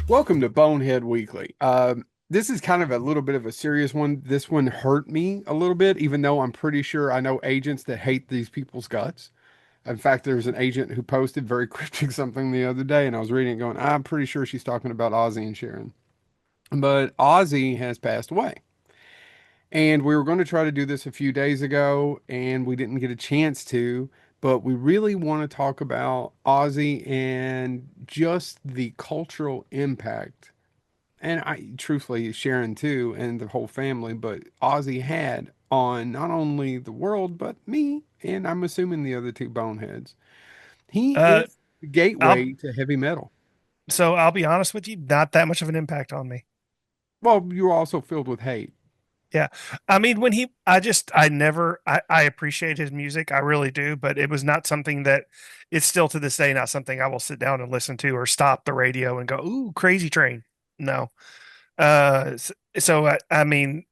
Welcome to Bonehead Weekly. This is kind of a little bit of a serious one. This one hurt me a little bit, even though I'm pretty sure I know agents that hate these people's guts. In fact, there's an agent who posted very cryptic something the other day, and I was reading it going, I'm pretty sure she's talking about Ozzy and Sharon. But Ozzy has passed away. And we were going to try to do this a few days ago, and we didn't get a chance to. But we really want to talk about Ozzy and just the cultural impact and I truthfully Sharon too, and the whole family, but Ozzy had on not only the world but me, and I'm assuming the other two boneheads. He Uh, is the I'll gateway to heavy metal. I'll be honest with you, not that much of an impact on me. Well, you're also filled with hate. Yeah. I mean, I appreciate his music. I really do, but it was not something that it's still to this day, not something I will sit down and listen to or stop the radio and go, ooh, crazy train. No. I mean,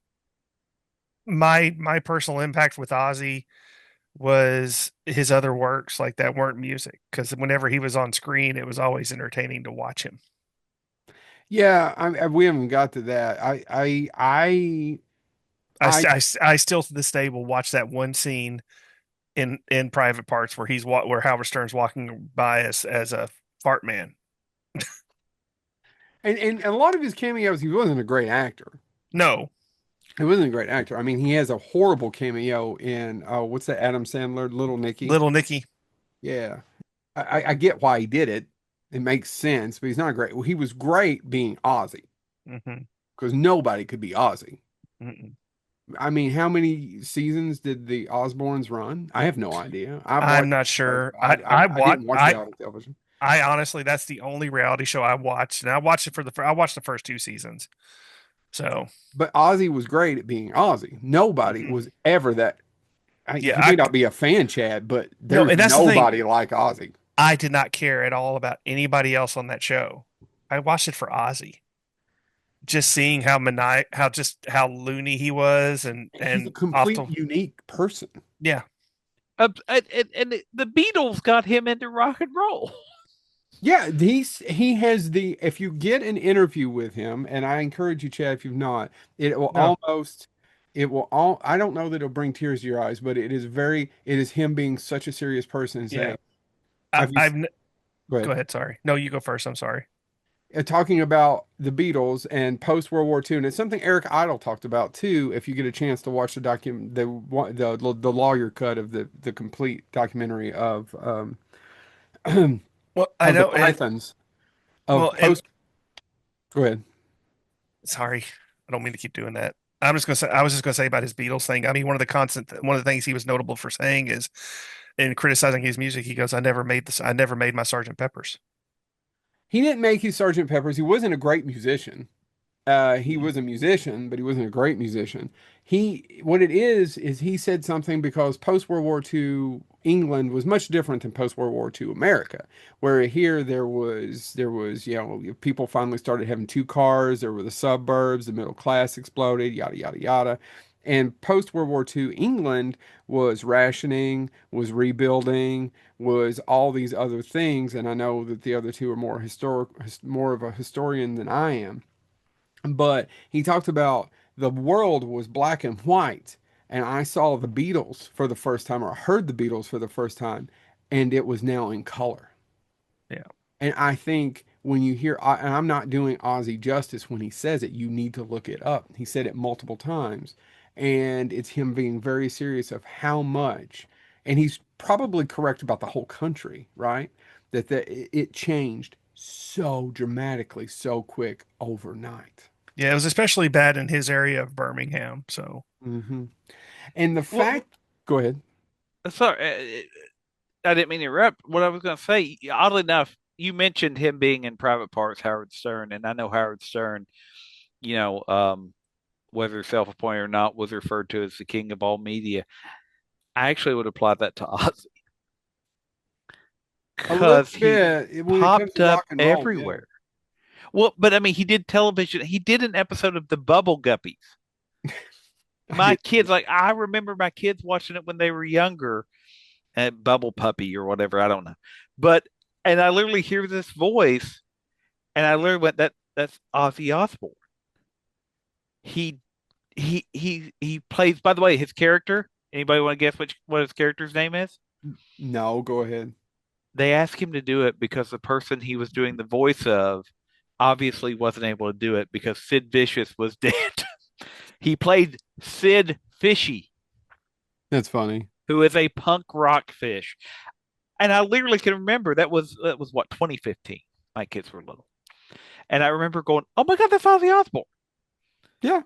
my personal impact with Ozzy was his other works like that weren't music because whenever he was on screen, it was always entertaining to watch him. Yeah, we haven't got to that. I I still to this day will watch that one scene in Private Parts where where Howard Stern's walking by as a fart man. and a lot of his cameos, he wasn't a great actor. No, He wasn't a great actor. I mean, he has a horrible cameo in what's that Adam Sandler, Little Nicky? Little Nicky. Yeah. I get why he did it. It makes sense, but he's not great. Well, he was great being Ozzy Hmm. because nobody could be Ozzy. Mm-mm. I mean, how many seasons did the Osbournes run? I have no idea. I've I'm watched not the shows, sure. but I didn't watch reality television. I honestly that's the only reality show I watched, and I watched it I watched the first two seasons. So But Ozzy was great at being Ozzy. Nobody mhm. was ever that. Yeah, You may not be a fan, Chad, but no, there's and that's the thing. nobody like Ozzy. I did not care at all about anybody else on that show. I watched it for Ozzy. Just seeing how loony he was He's a and off complete the unique person. yeah. The Beatles got him into rock and roll. Yeah, he has the if you get an interview with him, and I encourage you, Chad, if you've not, it will No, almost it will all I don't know that it'll bring tears to your eyes, but it is him being such a serious person and yeah. saying, have you go Go ahead. ahead. Sorry. No, you go first. I'm sorry. Talking about the Beatles and post World War II, and it's something Eric Idle talked about too. If you get a chance to watch the lawyer cut of the complete documentary Well, I of the know, and Pythons of well, and post. Go ahead. sorry, I don't mean to keep doing that. I was just gonna say about his Beatles thing. I mean, one of the things he was notable for saying is, in criticizing his music, he goes, I never made my Sergeant Pepper's." He didn't make his Sergeant Pepper's. He wasn't a great musician. He was a musician, but he wasn't a great musician. What it is he said something because post World War II England was much different than post World War II America, where here people finally started having two cars. There were the suburbs, the middle class exploded, yada yada yada. And post World War II England was rationing, was rebuilding, was all these other things. And I know that the other two are more of a historian than I am, but he talked about the world was black and white, and I saw the Beatles for the first time, or I heard the Beatles for the first time, and it was now in color. Yeah, And I think when you hear, and I'm not doing Ozzy justice when he says it, you need to look it up. He said it multiple times, and it's him being very serious of how much, and he's probably correct about the whole country, right? It changed so dramatically, so quick overnight. yeah. It was especially bad in his area of Birmingham. So Hmm. And the Well, fact, go ahead. sorry, I didn't mean to interrupt. What I was going to say, oddly enough, you mentioned him being in Private Parts, Howard Stern, and I know Howard Stern, you know, whether self-appointed or not, was referred to as the king of all media. I actually would apply that to Ozzy A little because he bit when it comes popped to up rock and roll, yeah. everywhere. Well, but I mean, he did television. He did an episode of the Bubble Guppies. I My did. kids, like, I remember my kids watching it when they were younger, Bubble Puppy or whatever. I don't know. But, and I literally hear this voice, and I literally went, that That's Ozzy Osbourne. He he plays. By the way, his character. Anybody want to guess what his character's name is? No, go ahead. They asked him to do it because the person he was doing the voice of obviously wasn't able to do it because Sid Vicious was dead. He played Sid Fishy, That's funny. who is a punk rock fish. And I literally can remember that was what 2015. My kids were little, and I remember going, "Oh my God, that's Ozzy Osbourne! Yeah.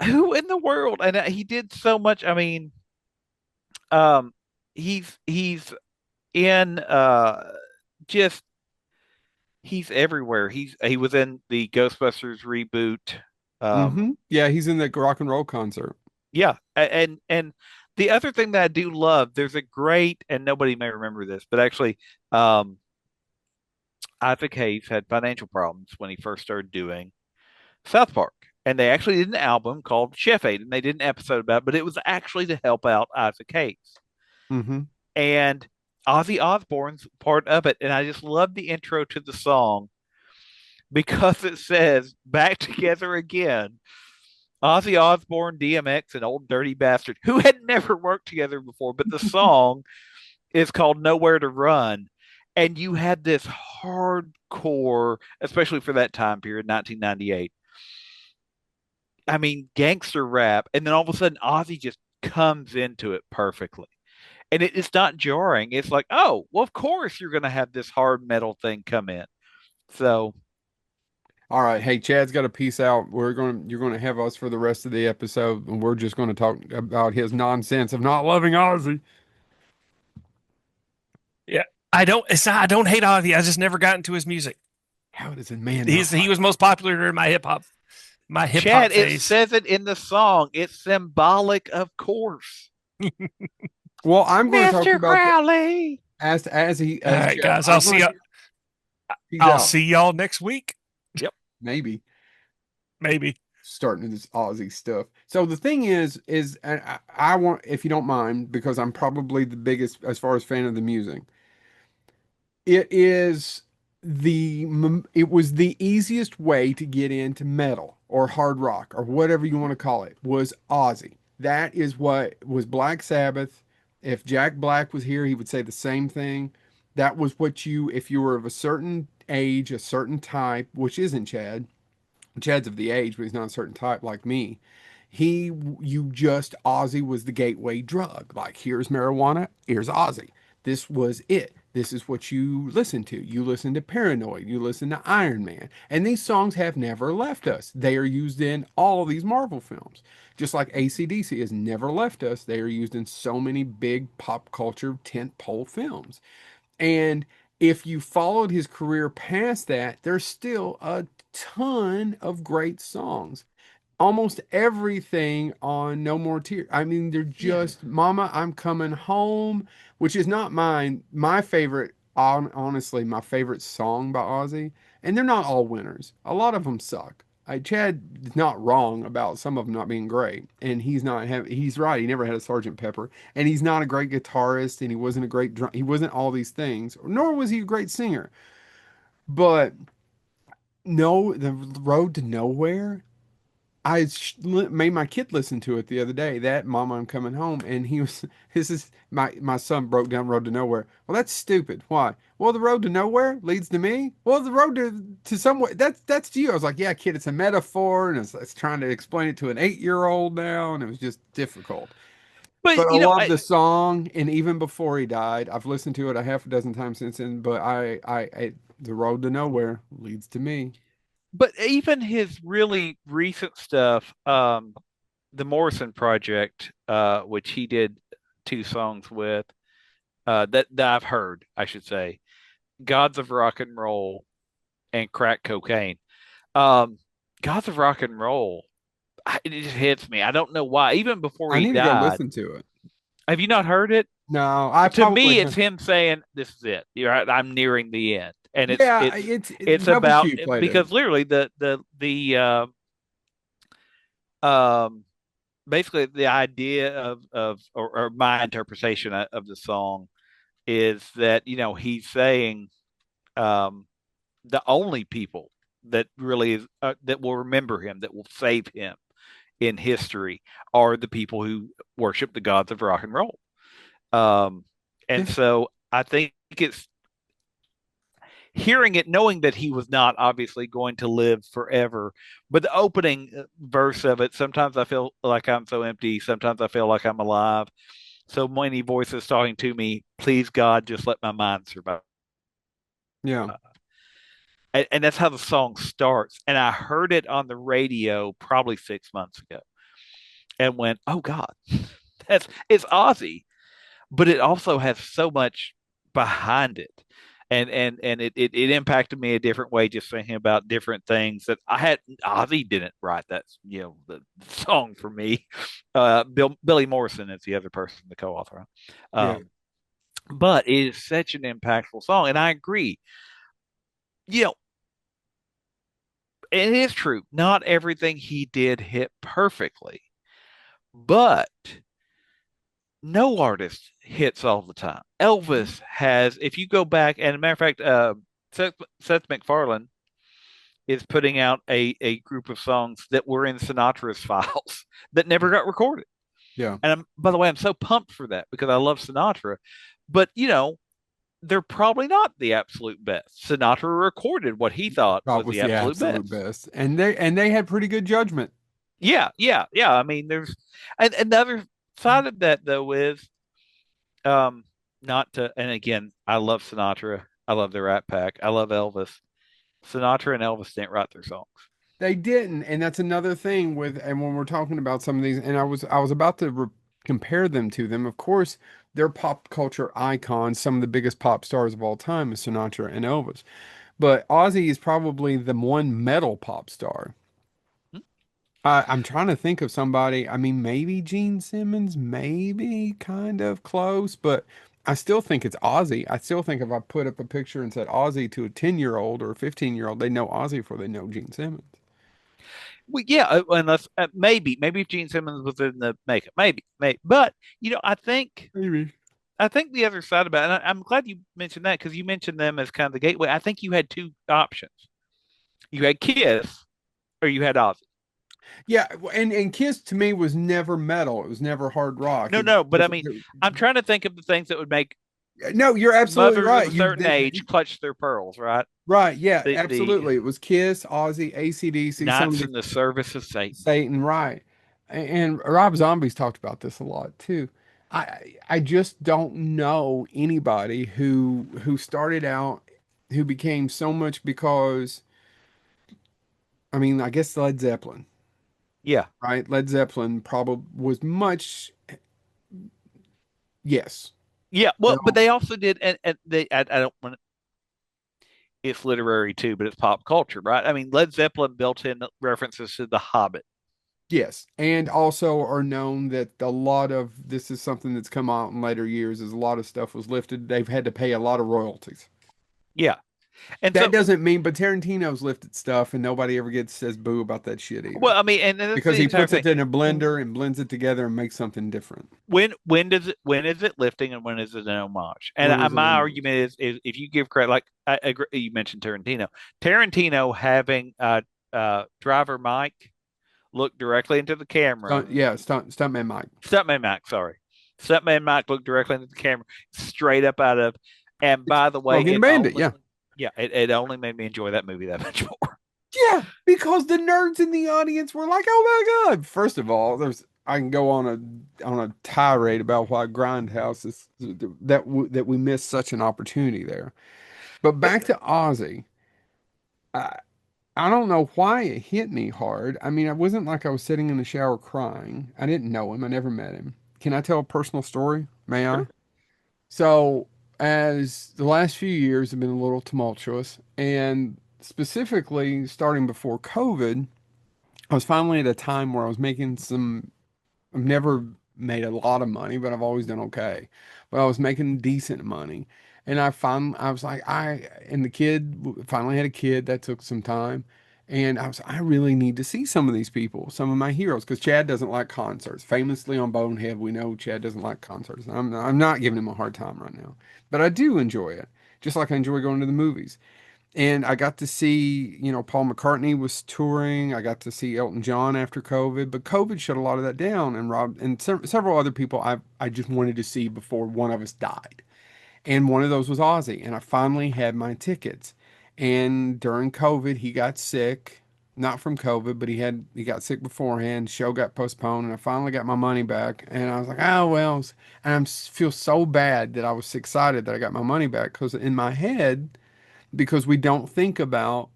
Who in the world?" And he did so much. I mean, um, he's in just he's everywhere. He was in the Ghostbusters reboot. Yeah, he's in the rock and roll concert. Yeah, and the other thing that I do love, there's a great, and nobody may remember this, but actually, um, Isaac Hayes had financial problems when he first started doing South Park. And they actually did an album called Chef Aid, and they did an episode about it, but it was actually to help out Isaac Hayes. Mm-hmm. And Ozzy Osbourne's part of it. And I just love the intro to the song because it says, "Back together again. Ozzy Osbourne, DMX, and Old Dirty Bastard," who had never worked together before. But the song is called Nowhere to Run. And you had this hardcore, especially for that time period, 1998. I mean, gangster rap. And then all of a sudden, Ozzy just comes into it perfectly. And it's not jarring. It's like, oh, well, of course you're going to have this hard metal thing come in. So, All right. Hey, Chad's got to peace out. You're going to have us for the rest of the episode, and we're just going to talk about his nonsense of not loving Ozzy. Yeah. I don't hate Ozzy. I just never got into his music. How does a man not He like? was most popular during my hip hop Chad, it phase. says it in the song. It's symbolic, of course. Well, I'm going to talk Mr. about the, Crowley. as he All as right, Chad. guys. I'm going to peace I'll out. see y'all next week. Yep. Maybe Maybe. starting this Aussie stuff. So the thing is, and I want, if you don't mind, because I'm probably the biggest as far as fan of the music. It is it was the easiest way to get into metal or hard rock or whatever you want to call it was Ozzy. That is what was Black Sabbath. If Jack Black was here, he would say the same thing. That was what you, if you were of a certain age, a certain type, which isn't Chad. Chad's of the age, but he's not a certain type like me. You just, Ozzy was the gateway drug. Like, here's marijuana, here's Ozzy. This was it. This is what you listen to. You listen to Paranoid, you listen to Iron Man. And these songs have never left us. They are used in all of these Marvel films. Just like AC/DC has never left us, they are used in so many big pop culture tentpole films. And if you followed his career past that, there's still a ton of great songs. Almost everything on No More Tears. I mean, they're Yeah. just Mama, I'm Coming Home, which is not mine. My favorite, honestly, my favorite song by Ozzy, and they're not all winners. A lot of them suck. Chad is not wrong about some of them not being great, and he's right. He never had a Sergeant Pepper, and he's not a great guitarist, and he wasn't a great he wasn't all these things, nor was he a great singer. But no, the Road to Nowhere. Made my kid listen to it the other day. That Mama, I'm Coming Home, and he was. This is my son broke down Road to Nowhere. Well, that's stupid. Why? Well, the road to nowhere leads to me. Well, the road to somewhere that's to you. I was like, yeah, kid, it's a metaphor, and it's trying to explain it to an 8-year-old now, and it was just difficult. But, But I love the song, and even before he died, I've listened to it a half a dozen times since then. But the road to nowhere leads to me. but even his really recent stuff, the Morrison Project, which he did two songs with, that I've heard, I should say, Gods of Rock and Roll and Crack Cocaine. Um, Gods of Rock and Roll, it just hits me. I don't know why. Even before I he need to go died, listen to it. have you not heard it? No, I To probably me, it's have. him saying, "This is it. I'm nearing the end," and Yeah, it's it's Double about Q played it. because literally um basically the idea of or my interpretation of the song is that he's saying um the only people that really is that will remember him, that will save him in history, are the people who worship the gods of rock and roll. Um, and Yeah. so I think it's hearing it, knowing that he was not obviously going to live forever. But the opening verse of it, sometimes I feel like I'm so empty. Sometimes I feel like I'm alive. So many voices talking to me. Please, God, just let my mind survive. Yeah. And that's how the song starts. And I heard it on the radio probably 6 months ago and went, oh God, it's Ozzy, but it also has so much behind it. And it impacted me a different way, just thinking about different things that I had. Ozzy didn't write that, the song for me. Billy Morrison is the other person, the co-author. Yeah. Um, but it is such an impactful song, and I agree. You know, it is true. Not everything he did hit perfectly, but no artist hits all the time. Elvis has, if you go back, and as a matter of fact, Seth MacFarlane is putting out a group of songs that were in Sinatra's files that never got recorded. Yeah. And by the way, I'm so pumped for that because I love Sinatra. But, they're probably not the absolute best. Sinatra recorded what he thought Thought was was the the absolute absolute best. best. And they had pretty good judgment. Yeah, yeah, yeah. I mean, and the other side of that though is um not to, and again, I love Sinatra. I love the Rat Pack. I love Elvis. Sinatra and Elvis didn't write their songs. They didn't, and that's another thing with, and when we're talking about some of these, and I was about to compare them to them. Of course, they're pop culture icons, some of the biggest pop stars of all time is Sinatra and Elvis. But Ozzy is probably the one metal pop star. Hmm? I'm trying to think of somebody. I mean, maybe Gene Simmons, maybe kind of close, but I still think it's Ozzy. I still think if I put up a picture and said Ozzy to a 10-year-old or a 15-year-old, they know Ozzy before they know Gene Simmons. Well, yeah, unless maybe if Gene Simmons was in the makeup, maybe. But Maybe. I think the other side about it, and I'm glad you mentioned that because you mentioned them as kind of the gateway. I think you had two options. You had Kiss or you had Ozzy. Yeah, and Kiss to me was never metal. It was never hard rock. No, It was no, but I just, mean, I'm trying to think of the things that would make no, you're absolutely mothers of right. a certain age clutch their pearls, right? Right, yeah, The absolutely. It was Kiss, Ozzy, AC/DC, some of Knights the in the Service of Satan. Satan, right. And Rob Zombie's talked about this a lot too. I just don't know anybody who started out who became so much because I mean, I guess Led Zeppelin, Yeah, right? Led Zeppelin probably was much, yes. yeah. But Well, but they also did, and I don't want it's literary too, but it's pop culture, right? I mean, Led Zeppelin built in references to The Hobbit. yes, and also are known that a lot of this is something that's come out in later years, is a lot of stuff was lifted. They've had to pay a lot of royalties. Yeah, and That so doesn't mean, but Tarantino's lifted stuff, and nobody ever gets says boo about that shit either, well, I mean, and that's because the he entire puts thing. it in a blender and blends it together and makes something different. When is it lifting and when is it an homage? And When is it my homage? argument is if you give credit, like I agree, you mentioned Tarantino having driver Mike look directly into the camera, Yeah, Stuntman Mike. stuntman Mike, sorry, stuntman Mike looked directly into the camera, straight up out of. And It's by the way, Smoking Bandit, yeah. it only made me enjoy that movie that much more. Yeah, because the nerds in the audience were like, "Oh my God!" First of all, there's I can go on a tirade about why Grindhouse is that we missed such an opportunity there. But back to Ozzy, I I don't know why it hit me hard. I mean, it wasn't like I was sitting in the shower crying. I didn't know him. I never met him. Can I tell a personal story? May Sure. I? So, as the last few years have been a little tumultuous, and specifically starting before COVID, I was finally at a time where I was making some, I've never made a lot of money, but I've always done okay. But I was making decent money. And I was like, and the kid finally had a kid. That took some time. And I really need to see some of these people, some of my heroes, because Chad doesn't like concerts. Famously on Bonehead, we know Chad doesn't like concerts. I'm not giving him a hard time right now, but I do enjoy it, just like I enjoy going to the movies. And I got to see, Paul McCartney was touring. I got to see Elton John after COVID, but COVID shut a lot of that down. And Rob and several other people I just wanted to see before one of us died. And one of those was Ozzy. And I finally had my tickets. And during COVID, he got sick, not from COVID, but he got sick beforehand. Show got postponed, and I finally got my money back. And I was like, oh well. And feel so bad that I was excited that I got my money back because in my head, because we don't think about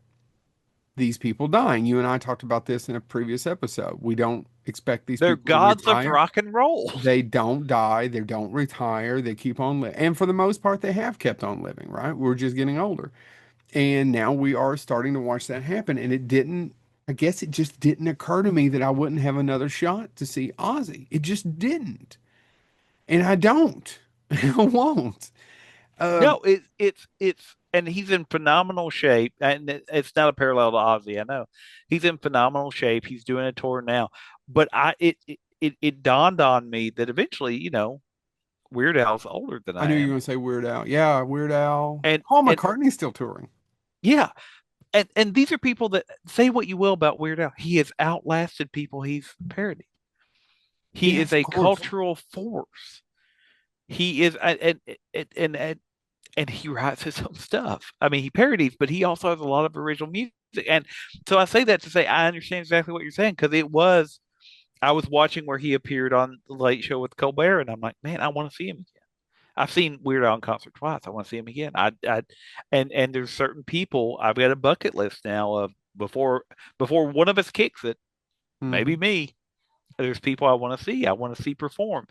these people dying. You and I talked about this in a previous episode. We don't expect these They're people to gods of retire. rock and roll. They don't die. They don't retire. They keep on living. And for the most part, they have kept on living, right? We're just getting older. And now we are starting to watch that happen. And I guess it just didn't occur to me that I wouldn't have another shot to see Ozzy. It just didn't. And I don't. I won't. Um, No, and he's in phenomenal shape, and it's not a parallel to Ozzy. I know he's in phenomenal shape. He's doing a tour now, but it dawned on me that eventually, Weird Al's older than I I knew you were am, going to say Weird Al. Yeah, Weird Al. and Paul and McCartney's still touring. yeah, and these are people that say what you will about Weird Al. He has outlasted people he's parodied. He Yes, is of a course. cultural force. He is, and he writes his own stuff. I mean, he parodies, but he also has a lot of original music. And so I say that to say I understand exactly what you're saying because I was watching where he appeared on the Late Show with Colbert, and I'm like, man, I want to see him again. I've seen Weird Al in concert twice. I want to see him again. And there's certain people I've got a bucket list now of before one of us kicks it, maybe Mhm. me. There's people I want to see. I want to see perform.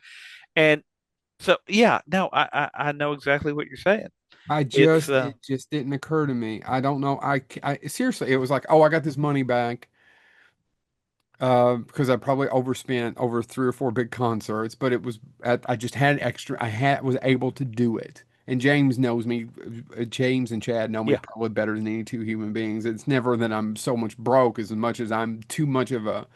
And so yeah, no, I know exactly what you're saying. It's It just didn't occur to me. I don't know. I seriously, it was like, oh, I got this money back, because I probably overspent over three or four big concerts, but I just had extra. Was able to do it. And James knows me. James and Chad know me yeah. probably better than any two human beings. It's never that I'm so much broke as much as I'm too much of a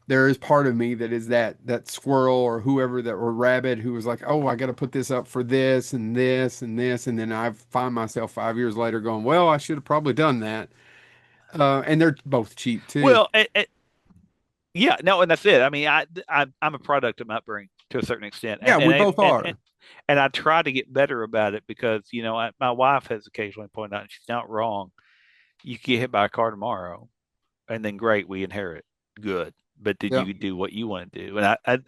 there is part of me that is that squirrel or whoever that or rabbit who was like, oh, I got to put this up for this and this and this, and then I find myself 5 years later going, well, I should have probably done that. And they're both cheap too. Well, yeah, no, and that's it. I mean, I'm a product of my upbringing to a certain extent, Yeah, we both are. and I try to get better about it because my wife has occasionally pointed out, and she's not wrong. You get hit by a car tomorrow, and then great, we inherit good. But did Yeah. you do what you want to do? And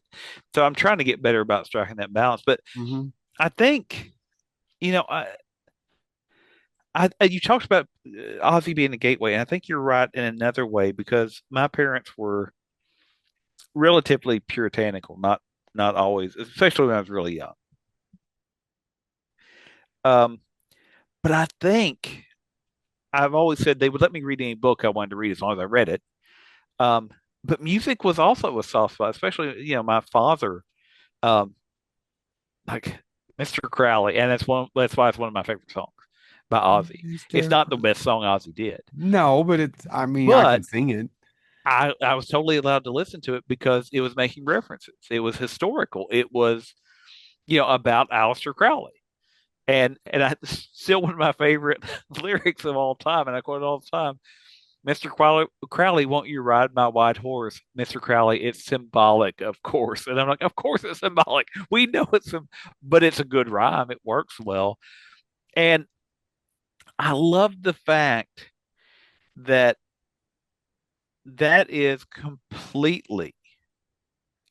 so I'm trying to get better about striking that balance. But Hmm. I think, you know, you talked about Ozzy being the gateway, and I think you're right in another way because my parents were relatively puritanical, not always, especially when I was really young. Um, but I think I've always said they would let me read any book I wanted to read as long as I read it. Um, but music was also a soft spot, especially my father, um, like Mr. Crowley, and that's why it's one of my favorite songs by Ozzy. It's Mr. not the best song Ozzy did, No, but I mean, I but can sing it. I was totally allowed to listen to it because it was making references. It was historical. It was about Aleister Crowley. And I still one of my favorite lyrics of all time, and I quote it all the time. Mr. Crowley, won't you ride my white horse? Mr. Crowley, it's symbolic, of course. And I'm like, of course it's symbolic. We know but it's a good rhyme. It works well. And I love the fact that that is completely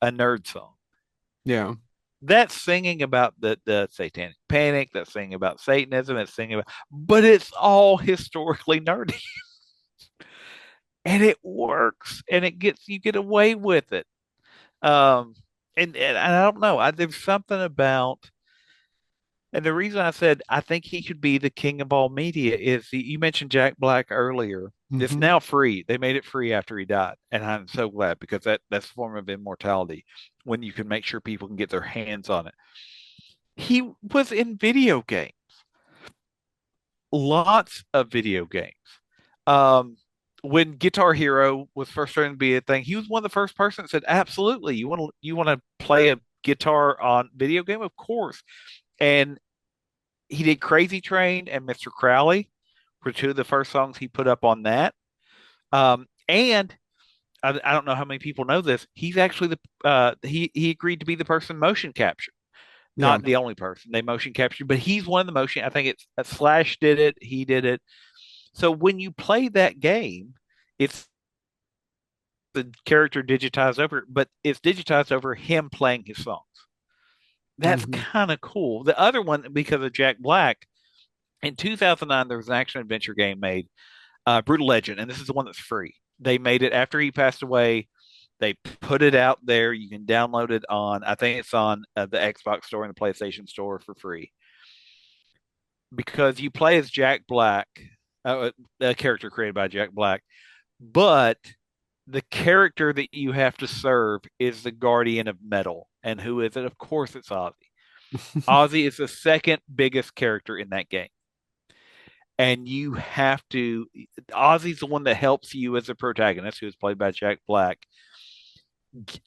a nerd song. Yeah. That's singing about the satanic panic, that's singing about Satanism, that's singing about, but it's all historically nerdy. And it works and you get away with it. Um, and I don't know, there's something about, and the reason I said I think he should be the king of all media is you mentioned Jack Black earlier. It's Hmm. now free. They made it free after he died, and I'm so glad because that's a form of immortality when you can make sure people can get their hands on it. He was in video games, lots of video games. Um, when Guitar Hero was first starting to be a thing, he was one of the first person that said, "Absolutely, you want to play a guitar on video game, of course." And he did Crazy Train and Mr. Crowley, for two of the first songs he put up on that. And I don't know how many people know this. He's actually he agreed to be the person motion capture, Yeah. not the only person they motion captured, but he's one of the motion. I think it's Slash did it. He did it. So when you play that game, it's the character digitized over, but it's digitized over him playing his songs. That's Hmm. kind of cool. The other one, because of Jack Black, in 2009, there was an action adventure game made, Brutal Legend, and this is the one that's free. They made it after he passed away. They put it out there. You can download it on, I think it's on the Xbox store and the PlayStation store for free. Because you play as Jack Black, a character created by Jack Black, but the character that you have to serve is the Guardian of Metal. And who is it? Of course, it's Ozzy. Ozzy is the second biggest character in that game. And you have to, Ozzy's the one that helps you as a protagonist, who is played by Jack Black,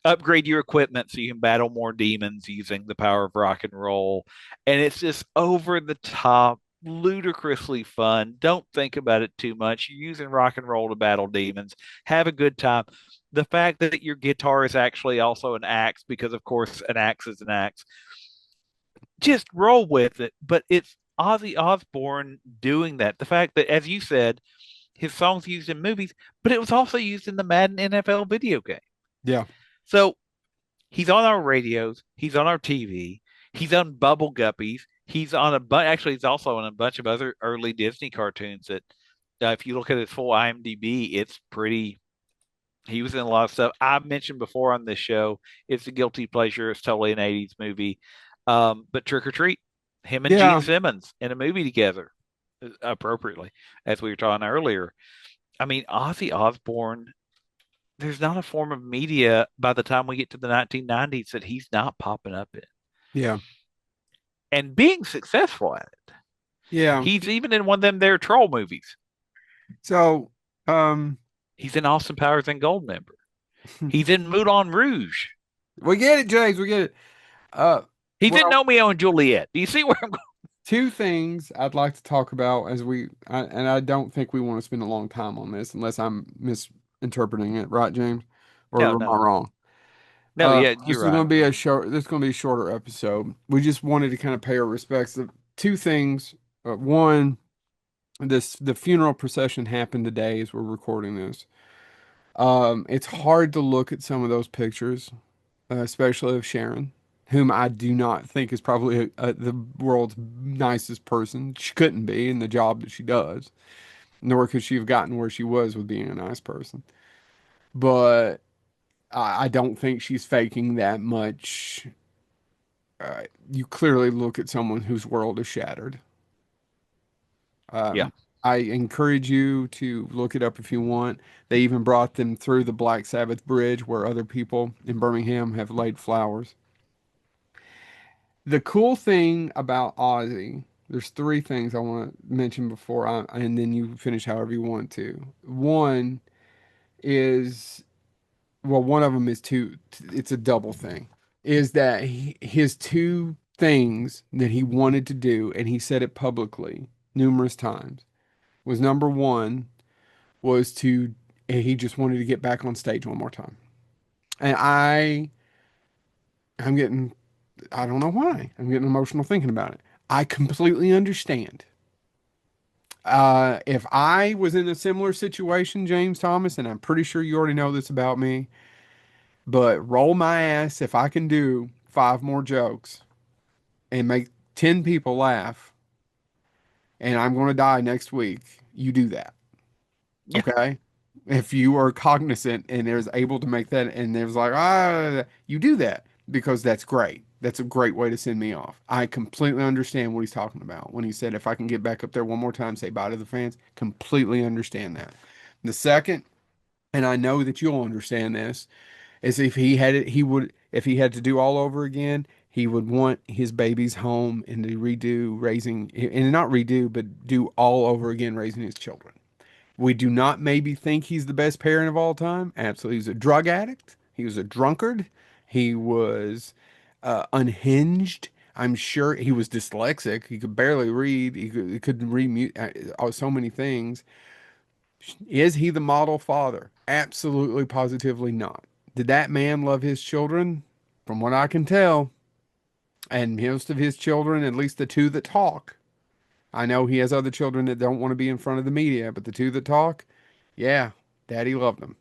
upgrade your equipment so you can battle more demons using the power of rock and roll. And it's just over the top, ludicrously fun. Don't think about it too much. You're using rock and roll to battle demons. Have a good time. The fact that your guitar is actually also an axe, because of course an axe is an axe, just roll with it. But it's Ozzy Osbourne doing that. The fact that, as you said, his songs used in movies, but it was also used in the Madden NFL video game. Yeah. So he's on our radios. He's on our TV. He's on Bubble Guppies. He's on actually, he's also on a bunch of other early Disney cartoons that, if you look at his full IMDb, it's pretty. He was in a lot of stuff I've mentioned before on this show. It's a guilty pleasure. It's totally an '80s movie. But Trick or Treat, him and Gene Yeah. Simmons in a movie together, appropriately, as we were talking earlier. I mean, Ozzy Osbourne, there's not a form of media by the time we get to the 1990s that he's not popping up in Yeah. and being successful at it. Yeah. He's even in one of them there troll movies. So, um, He's in Austin Powers and Goldmember. He's in Moulin Rouge. we get it, James. We get it. Uh, He's in well, Romeo and Juliet. Do you see where I'm going? two things I'd like to talk about and I don't think we want to spend a long time on this unless I'm misinterpreting it, right, James? Or No, am I no, wrong? no. Yeah, This you're is going right. to be a short. This is going to be a shorter episode. We just wanted to kind of pay our respects. The two things. One, the funeral procession happened today as we're recording this. It's hard to look at some of those pictures, especially of Sharon, whom I do not think is probably the world's nicest person. She couldn't be in the job that she does, nor could she have gotten where she was with being a nice person. But I don't think she's faking that much. You clearly look at someone whose world is shattered. Yeah, Um, I encourage you to look it up if you want. They even brought them through the Black Sabbath Bridge where other people in Birmingham have laid flowers. The cool thing about Ozzy, there's three things I want to mention and then you finish however you want to. One is, well, one of them is two, it's a double thing, is that his two things that he wanted to do, and he said it publicly numerous times, was number one was to, he just wanted to get back on stage one more time. And I'm getting, I don't know why, I'm getting emotional thinking about it. I completely understand. If I was in a similar situation, James Thomas, and I'm pretty sure you already know this about me, but roll my ass if I can do five more jokes and make 10 people laugh, and I'm going to die next week, you do that. yeah, Okay? If you are cognizant and is able to make that, and there's like, you do that because that's great. That's a great way to send me off. I completely understand what he's talking about when he said, if I can get back up there one more time, say bye to the fans. Completely understand that. The second, and I know that you'll understand this, is if he had it, if he had to do all over again, he would want his babies home and to redo raising, and not redo, but do all over again raising his children. We do not maybe think he's the best parent of all time. Absolutely. He was a drug addict. He was a drunkard. He was unhinged. I'm sure he was dyslexic. He could barely read. He couldn't read so many things. Is he the model father? Absolutely, positively not. Did that man love his children? From what I can tell, and most of his children, at least the two that talk, I know he has other children that don't want to be in front of the media, but the two that talk, yeah, daddy loved them.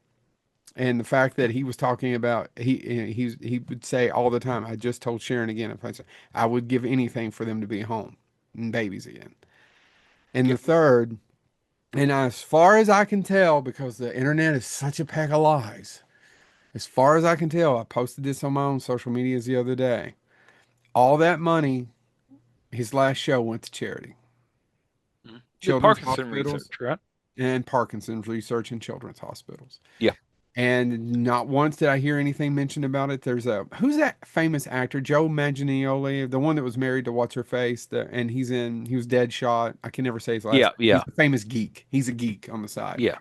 And the fact that he was talking about he would say all the time, I just told Sharon again, if I said I would give anything for them to be home and babies again. And Yeah. the third, and as far as I can tell, because the internet is such a pack of lies, as far as I can tell, I posted this on my own social medias the other day. All that money, his last show went to charity, Mhm. The children's Parkinson hospitals, research, right? and Parkinson's research in children's hospitals. Yeah. And not once did I hear anything mentioned about it. There's a who's that famous actor, Joe Manganiello, the one that was married to what's her face, and he was Deadshot. I can never say his last Yeah, name. He's yeah, a famous geek. He's a geek on the side. yeah,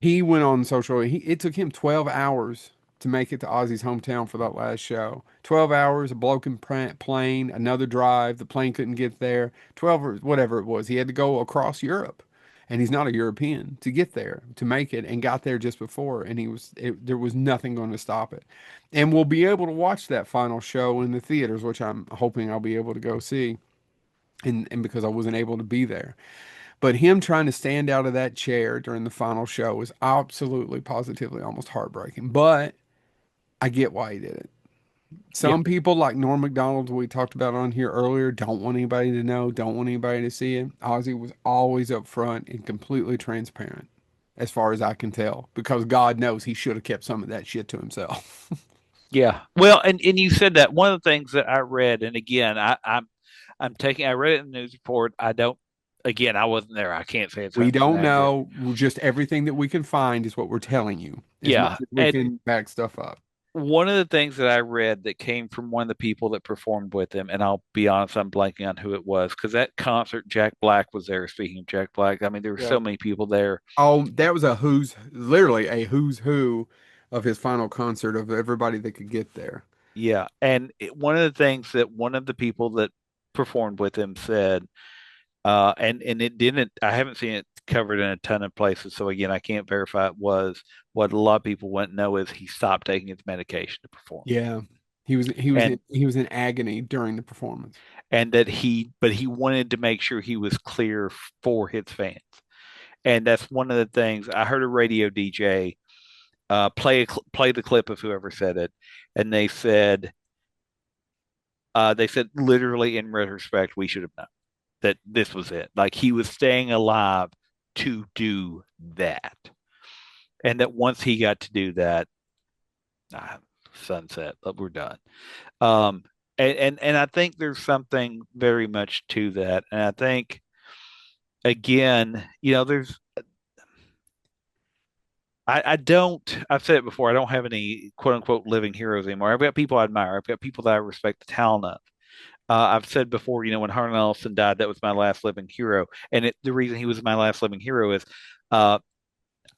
He went on social. It took him 12 hours to make it to Ozzy's hometown for that last show. 12 hours, a broken plane, another drive. The plane couldn't get there. 12 or whatever it was. He had to go across Europe. And he's not a European to get there, to make it, and got there just before. And there was nothing going to stop it. And we'll be able to watch that final show in the theaters, which I'm hoping I'll be able to go see. And because I wasn't able to be there. But him trying to stand out of that chair during the final show was absolutely, positively almost heartbreaking. But I get why he did it. yeah, Some people, like Norm Macdonald, we talked about on here earlier, don't want anybody to know, don't want anybody to see it. Ozzy was always upfront and completely transparent, as far as I can tell, because God knows he should have kept some of that shit to himself. yeah. Well, and you said that one of the things that I read, and again, I'm taking. I read it in the news report. I don't. Again, I wasn't there. I can't say it's We 100% don't accurate. know. Just everything that we can find is what we're telling you, as much Yeah, as we and can back stuff up. one of the things that I read that came from one of the people that performed with him, and I'll be honest, I'm blanking on who it was because that concert, Jack Black was there. Speaking of Jack Black, I mean, there were Yeah. so many people there. Oh, that was literally a who's who of his final concert of everybody that could get there. Yeah, and one of the things that one of the people that performed with him said, and it didn't. I haven't seen it covered in a ton of places, so again, I can't verify it was what a lot of people wouldn't know is he stopped taking his medication to perform, Yeah. and He was in agony during the performance. that he wanted to make sure he was clear for his fans, and that's one of the things I heard a radio DJ play the clip of whoever said it, and they said literally in retrospect we should have known that this was it. Like he was staying alive to do that. And that once he got to do that, ah, sunset, we're done. Um, and I think there's something very much to that. And I think again, there's I don't I've said it before, I don't have any quote unquote living heroes anymore. I've got people I admire. I've got people that I respect the talent of. I've said before, when Harlan Ellison died, that was my last living hero. And the reason he was my last living hero is uh,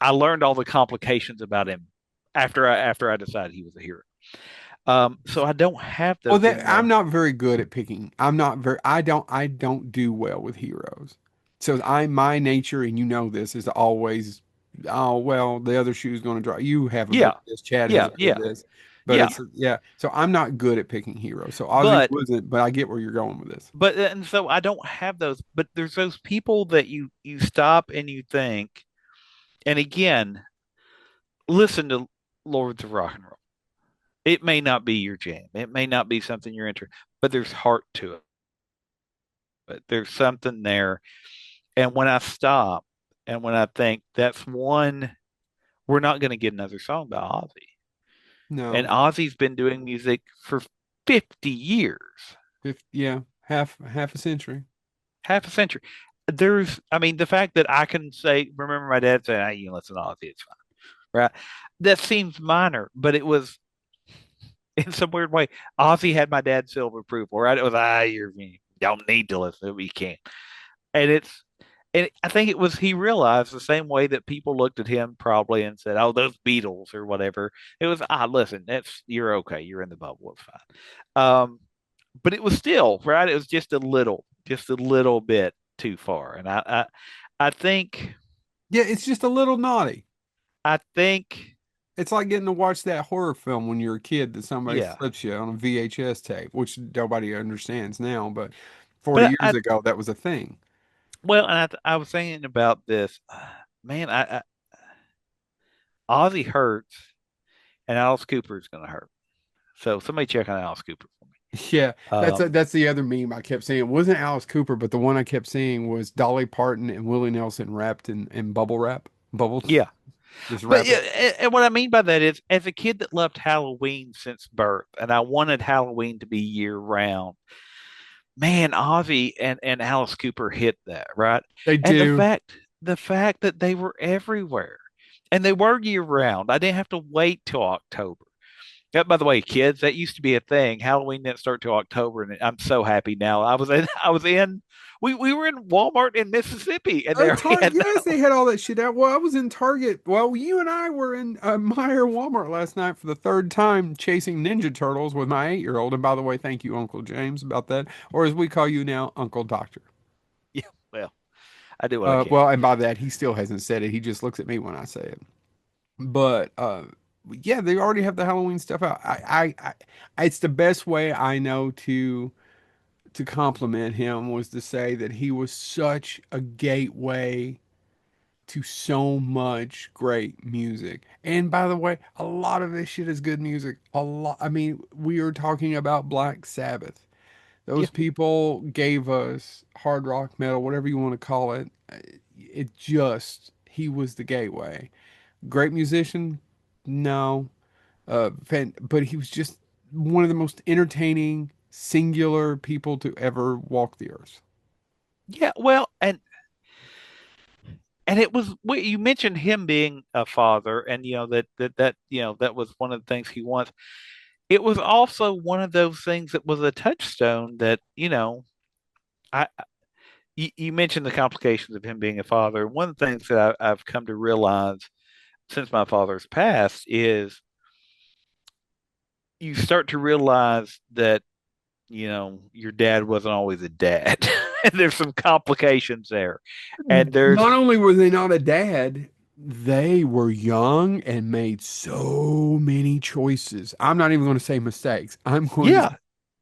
I learned all the complications about him after I decided he was a hero. So I don't have Well, those I'm anymore. not very good at picking. I don't do well with heroes. So my nature, and you know this, is to always, oh, well, the other shoe's going to drop. You haven't heard Yeah, this. Chad yeah, hasn't heard yeah, this, but yeah. yeah. So I'm not good at picking heroes. So Ozzy But wasn't, but I get where you're going with this. and so I don't have those. But there's those people that you stop and you think, and again, listen to Lords of Rock and Roll. It may not be your jam. It may not be something you're into, but there's heart to it. But there's something there. And when I stop and when I think that's one, we're not going to get another song by Ozzy. And No, Ozzy's been doing music for 50 years, 50, yeah, half a century. half a century. I mean, the fact that I can say, remember my dad saying, hey, you listen to Ozzy, it's fine, right? That seems minor, but it was in some weird way. Ozzy had my dad's seal of approval, right? It was, you don't need to listen, but you can't. And I think it was he realized the same way that people looked at him probably and said, "Oh, those Beatles or whatever." It was, listen, you're okay, you're in the bubble, it's fine. Um, but it was still right. It was just a little bit too far. And I think, Yeah, it's just a little naughty. I think, It's like getting to watch that horror film when you're a kid that somebody yeah. flips you on a VHS tape, which nobody understands now, but 40 But years ago, that was a thing. well, and I was thinking about this, man. Ozzy hurts, and Alice Cooper is going to hurt. So somebody check on Alice Cooper for me. Yeah, Um, that's the other meme I kept seeing. It wasn't Alice Cooper, but the one I kept seeing was Dolly Parton and Willie Nelson wrapped in bubble wrap, bubbles, yeah, just but wrap yeah, it. and what I mean by that is, as a kid that loved Halloween since birth, and I wanted Halloween to be year round, man, Ozzy and Alice Cooper hit that, right? They And do. the fact that they were everywhere and they were year round. I didn't have to wait till October. Yeah, by the way, kids, that used to be a thing. Halloween didn't start till October, and I'm so happy now. I was in we were in Walmart in Mississippi, and Oh, there we had Yes, they had all that shit out. Well, I was in Target. Well, you and I were in Meyer Walmart last night for the third time chasing Ninja Turtles with my 8-year-old. And by the way, thank you, Uncle James, about that. Or as we call you now, Uncle Doctor. yeah, well, I do what I can. Well, and by that, he still hasn't said it. He just looks at me when I say it. But yeah, they already have the Halloween stuff out. It's the best way I know to compliment him was to say that he was such a gateway to so much great music. And by the way, a lot of this shit is good music. A lot. I mean, we are talking about Black Sabbath. Yeah, Those people gave us hard rock metal, whatever you want to call it. It just, he was the gateway. Great musician? No. But he was just one of the most entertaining, singular people to ever walk the earth. yeah. Well, and it was you mentioned him being a father, and that was one of the things he wants. It was also one of those things that was a touchstone that I you mentioned the complications of him being a father. One of the things that I've come to realize since my father's passed is you start to realize that your dad wasn't always a dad, and there's some complications there, and there's Not only were they not a dad, they were young and made so many choices. I'm not even going to say mistakes. I'm going to say yeah,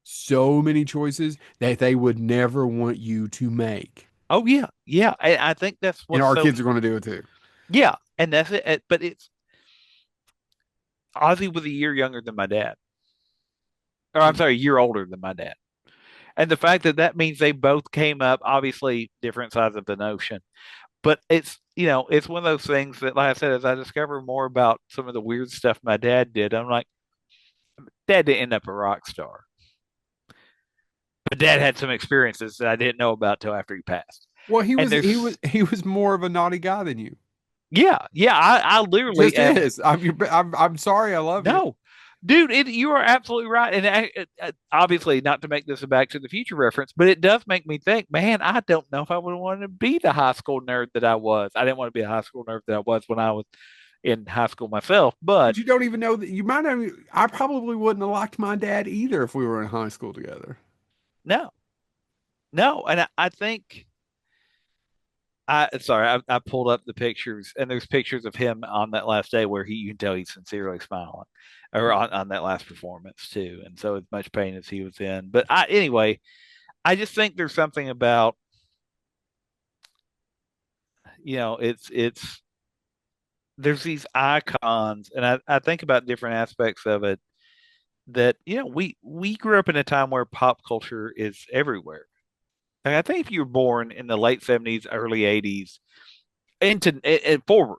so many choices that they would never want you to make. oh yeah, yeah. I think that's And what's our so kids are going to do it too. yeah, and that's it. But it's Ozzy was a year younger than my dad, or I'm sorry, a year older than my dad. And the fact that that means they both came up, obviously different sides of the ocean. But it's one of those things that, like I said, as I discover more about some of the weird stuff my dad did, I'm like, Dad didn't end up a rock star, but Dad had some experiences that I didn't know about till after he passed. Well, And there's, he was more of a naughty guy than you. yeah, yeah, I literally Just am. is. I'm sorry. I love you. No, dude, you are absolutely right. And obviously, not to make this a Back to the Future reference, but it does make me think, man, I don't know if I would want to be the high school nerd that I was. I didn't want to be a high school nerd that I was when I was in high school myself. But But you don't even know that you might have. I probably wouldn't have liked my dad either if we were in high school together. no, no. And I think I pulled up the pictures, and there's pictures of him on that last day where you can tell he's sincerely smiling, or on that last performance too. And so as much pain as he was in. But anyway, I just think there's something about, it's there's these icons, and I think about different aspects of it that, we grew up in a time where pop culture is everywhere. Like, I think if you were born in the late 70s, early 80s, into and forward,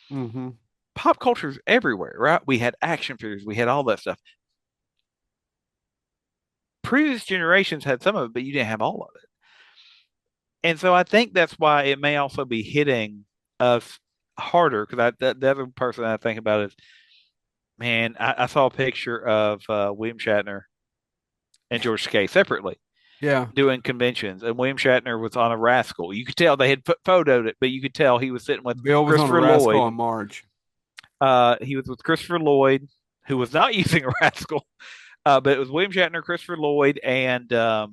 Hmm. pop culture is everywhere, right? We had action figures, we had all that stuff. Previous generations had some of it, but you didn't have all of it. And so I think that's why it may also be hitting us harder, because the other person I think about is, man, I saw a picture of William Shatner and George Takei separately Yeah. doing conventions, and William Shatner was on a Rascal. You could tell they had photoed it, but you could tell he was sitting with Bill was on a Christopher rascal Lloyd. on March. He was with Christopher Lloyd, who was not using a Rascal, But it was William Shatner, Christopher Lloyd, and oh,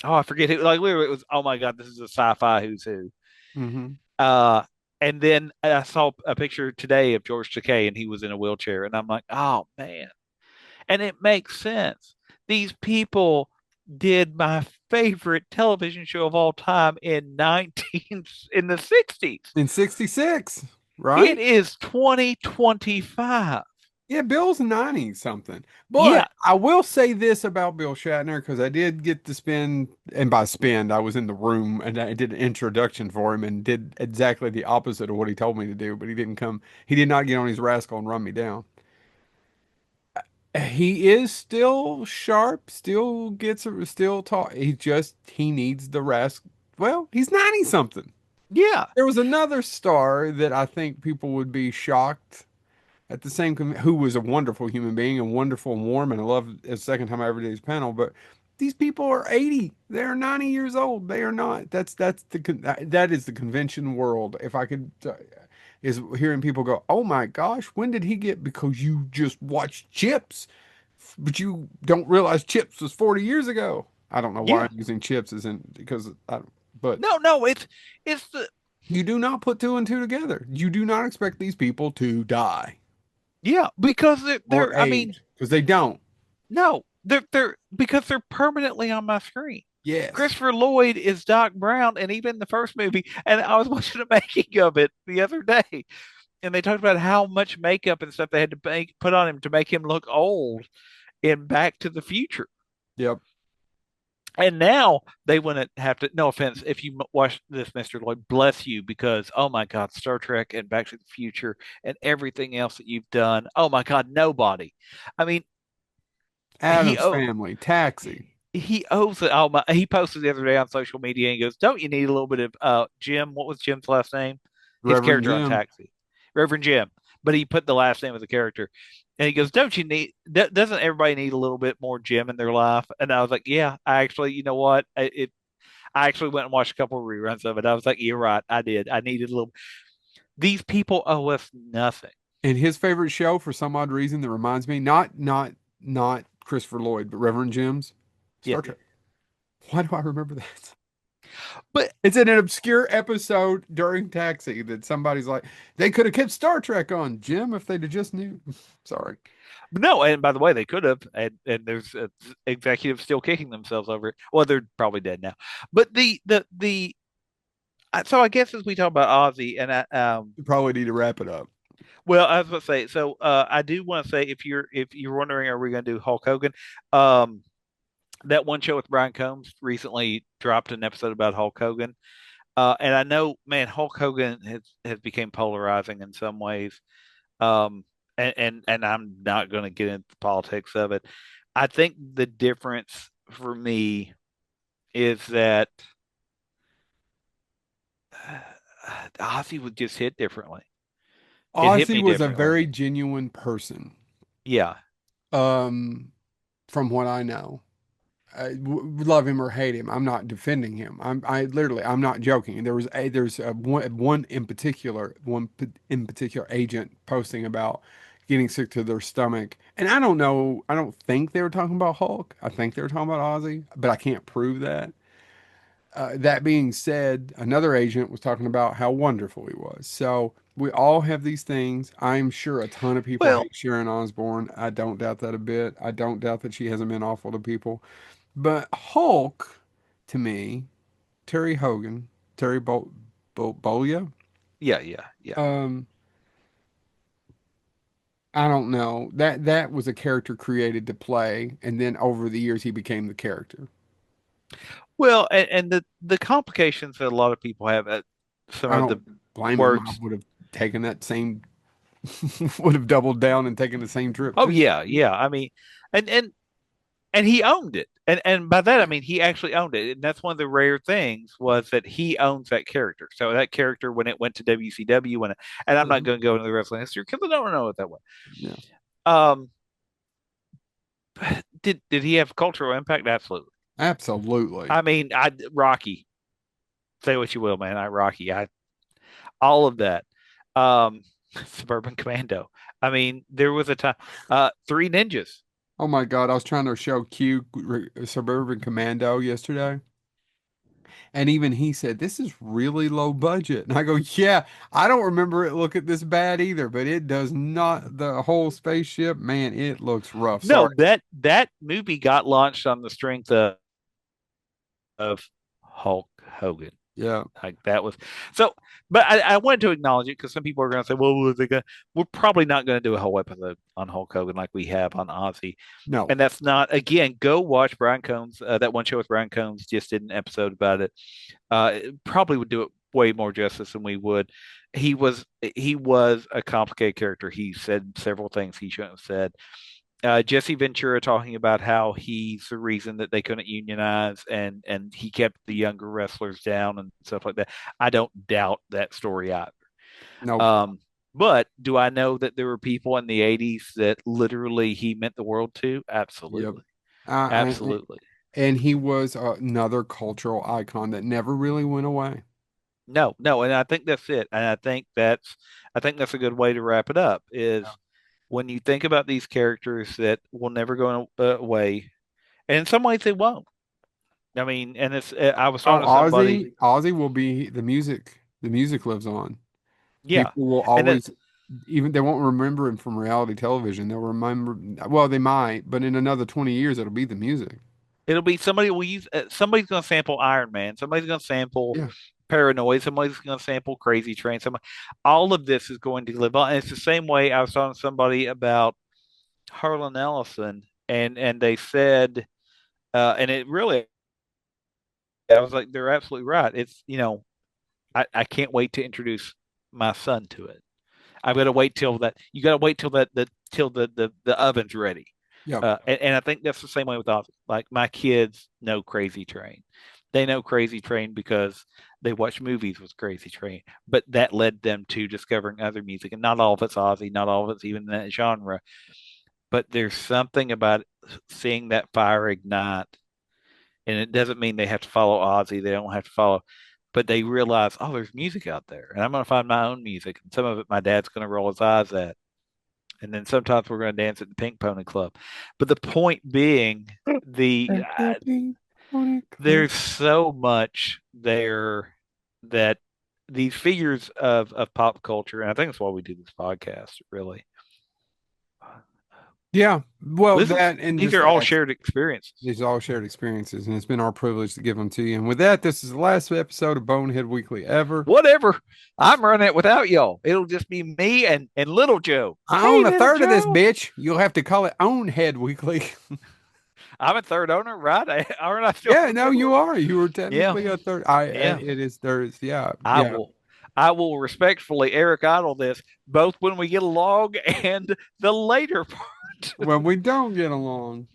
I forget who. Like literally, it was. Oh my God, this is a sci-fi who's who. Hmm. Uh, and then I saw a picture today of George Takei, and he was in a wheelchair, and I'm like, oh man. And it makes sense. These people did my favorite television show of all time in 19 in the 60s. In 66, It right? is 2025. Yeah, Bill's 90 something. Yeah, But I will say this about Bill Shatner because I did get to spend, and by spend, I was in the room and I did an introduction for him and did exactly the opposite of what he told me to do. But he didn't come, he did not get on his rascal and run me down. He is still sharp, still gets, still talk. He needs the rascal. Well, he's 90 something. yeah, There was another star that I think people would be shocked at the same who was a wonderful human being and wonderful and warm, and I love the second time I ever did his panel. But these people are 80, they're 90 years old, they are not. That is the convention world. If I could is hearing people go, oh my gosh, when did he get, because you just watched Chips but you don't realize Chips was 40 years ago. I don't know why yeah. I'm using Chips as in because but No, no, it's the you do not put two and two together. You do not expect these people to die yeah because or they're I mean age because they don't. no they're because they're permanently on my screen. Yes. Christopher Lloyd is Doc Brown, and even in the first movie, and I was watching a making of it the other day, and they talked about how much makeup and stuff they had to put on him to make him look old in Back to the Future. Yep. And now they wouldn't have to. No offense, if you watch this, Mister Lloyd, bless you, because oh my God, Star Trek and Back to the Future and everything else that you've done. Oh my God, nobody. I mean, he Adam's oh Family, Taxi, he owes it. Oh my! He posted the other day on social media and he goes, "Don't you need a little bit of Jim? What was Jim's last name? His Reverend character on Jim. Taxi, Reverend Jim." But he put the last name of the character, and he goes, "Don't you need? Doesn't everybody need a little bit more Jim in their life?" And I was like, "Yeah, I actually, you know what? I actually went and watched a couple of reruns of it. I was like, you're right. I did. I needed a little. These people owe us nothing. And his favorite show for some odd reason that reminds me, not Christopher Lloyd, but Reverend Jim's Yeah. Star Trek. Why do I remember that? But It's in an obscure episode during Taxi that somebody's like, they could have kept Star Trek on, Jim, if they'd have just knew. Sorry. no, and by the way, they could have, and there's executives still kicking themselves over it. Well, they're probably dead now. But so I guess as we talk about Ozzy, and You probably need to wrap it up. well, I was going to say, so I do want to say, if you're wondering, are we going to do Hulk Hogan? Um, that one show with Brian Combs recently dropped an episode about Hulk Hogan. And I know, man, Hulk Hogan has become polarizing in some ways. Um, and I'm not going to get into the politics of it. I think the difference for me is that Ozzy would just hit differently. It hit Ozzy me was a differently. very genuine person, Yeah. um, from what I know. Love him or hate him, I'm not defending him. I'm not joking. There's one in particular, in particular agent posting about getting sick to their stomach, and I don't know. I don't think they were talking about Hulk. I think they were talking about Ozzy, but I can't prove that. That being said, another agent was talking about how wonderful he was. So we all have these things. I'm sure a ton of people Well, hate Sharon Osbourne. I don't doubt that a bit. I don't doubt that she hasn't been awful to people. But Hulk, to me, Terry Hogan, Bolia, yeah, yeah, yeah. um, I don't know. That was a character created to play, and then over the years he became the character. Well, and the complications that a lot of people have at some I of the don't blame him. I words. would have taken that same, would have doubled down and taken the same trip Oh too. yeah, yeah. I mean, and and and he owned it. And by that I mean he actually owned it. And that's one of the rare things was that he owns that character. So that character when it went to WCW and I'm not Mhm. going to go into the wrestling history because I don't know it that way. Yeah, Um, did he have cultural impact? Absolutely. absolutely. I mean, I Rocky. Say what you will, man. I Rocky. I all of that. Um, Suburban Commando. I mean, there was a time. Three Ninjas. Oh my God, I was trying to show Q Suburban Commando yesterday. And even he said, this is really low budget. And I go, yeah, I don't remember it looking this bad either, but it does not. The whole spaceship, man, it looks rough. No, Sorry. that movie got launched on the strength of Hulk Hogan. Yeah. Like that was so, but I wanted to acknowledge it because some people are going to say, "Well, we're probably not going to do a whole episode on Hulk Hogan like we have on Ozzy," No. and that's not. Again, go watch Brian Combs. That one show with Brian Combs just did an episode about it. It probably would do it way more justice than we would. He was a complicated character. He said several things he shouldn't have said. Jesse Ventura talking about how he's the reason that they couldn't unionize and he kept the younger wrestlers down and stuff like that. I don't doubt that story either. No. Um, but do I know that there were people in the 80s that literally he meant the world to? Yep. Absolutely. Uh, and, Absolutely. and he was another cultural icon that never really went away. No, no, and I think that's it. And I think that's a good way to wrap it up is when you think about these characters that will never go away, and in some ways they won't. I mean, and I was Oh, talking to somebody, Ozzy will be the music. The music lives on. yeah, People will and it, always, even they won't remember him from reality television. They'll remember, well, they might, but in another 20 years, it'll be the music. it'll be somebody will use somebody's going to sample Iron Man, somebody's going to sample Yeah. Paranoid, somebody's going to sample Crazy Train. All of this is going to live on. And it's the same way I was talking to somebody about Harlan Ellison, and they said, and it really, I was like, they're absolutely right. It's I can't wait to introduce my son to it. I've got to wait till that. You got to wait till the oven's ready. Yep. And I think that's the same way with Ozzy. Like my kids know Crazy Train. They know Crazy Train because they watch movies with Crazy Train, but that led them to discovering other music. And not all of it's Ozzy, not all of it's even that genre. But there's something about seeing that fire ignite. And it doesn't mean they have to follow Ozzy. They don't have to follow, but they realize, oh, there's music out there. And I'm going to find my own music. And some of it my dad's going to roll his eyes at. And then sometimes we're going to dance at the Pink Pony Club. But the point being, there's so much there that these figures of pop culture, and I think that's why we do this podcast, really. Yeah. Well, This is that and these just are all shared experiences. these are all shared experiences, and it's been our privilege to give them to you. And with that, this is the last episode of Bonehead Weekly ever. Whatever. I'm running it without y'all. It'll just be me and little Joe. I Hey, own a little third of this Joe. bitch. You'll have to call it Own Head Weekly. I'm a third owner, right? Aren't I still? Yeah, no, you are. You were Yeah, technically a third. yeah. It is there's yeah, I yeah. will. I will respectfully Eric Idle this both when we get along and the later part. When we don't get along.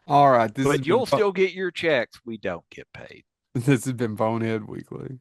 All right, But you'll still get your checks. We don't get paid. this has been Bonehead Weekly.